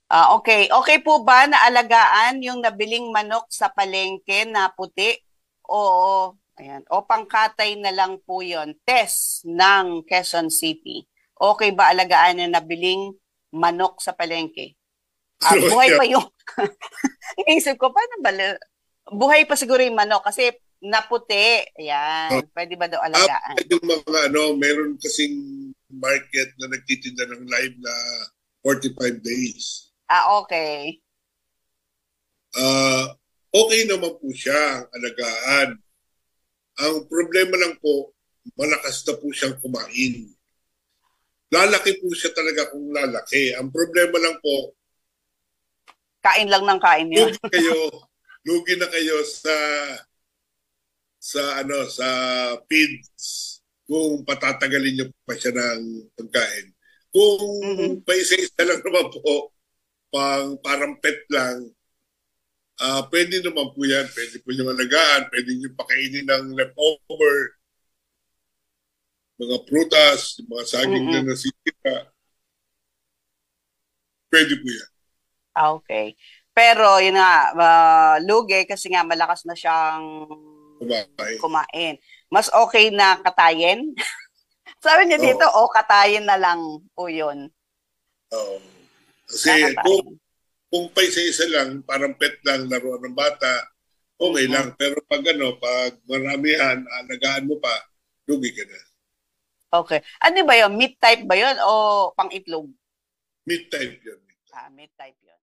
Okay. Okay po ba na alagaan yung nabiling manok sa palengke na puti? Oo. Ayan. O pangkatay na lang po yon. Test ng Quezon City. Okay ba alagaan yung nabiling manok sa palengke? Ano Buhay kaya? pa yung... Iniisip ko, paano ba? Buhay pa siguro yung manok kasi naputi. Oh, Ayan. Pwede ba daw alagaan? yung mga meron kasing market na nagtitinda ng live na 45 days. Okay. Ah, okay naman po siya ang alagaan. Ang problema lang po, malakas na po siyang kumain. Lalaki po siya talaga kung lalaki. Ang problema lang po, Kain lang ng kain yun. lugi kayo, lugi na kayo sa feeds kung patatagalin niyo pa siya ng pagkain. Kung Mhm. paisa-isa lang naman po, parang pet lang, pwede naman po yan. Pwede po yung alagaan, pwede nyo pakainin ng leftover, mga prutas, mga saging na Mm-mm. nasisira. Pwede po yan. Okay. Pero yun nga, lugi kasi nga malakas na siyang Kumain. kumain. Mas okay na katayin. Sabi niya dito, Oo. katayin na lang po yun. Oo. Kasi Kakatayin. kung pa isa-isa lang, parang pet lang, laruan ng bata, okay Mm-mm. lang. Pero pag maramihan, alagaan mo pa, lugi ka na. Okay. Ano ba yun? Meat type ba yun o pang itlog? Meat type yun. Meat type yun.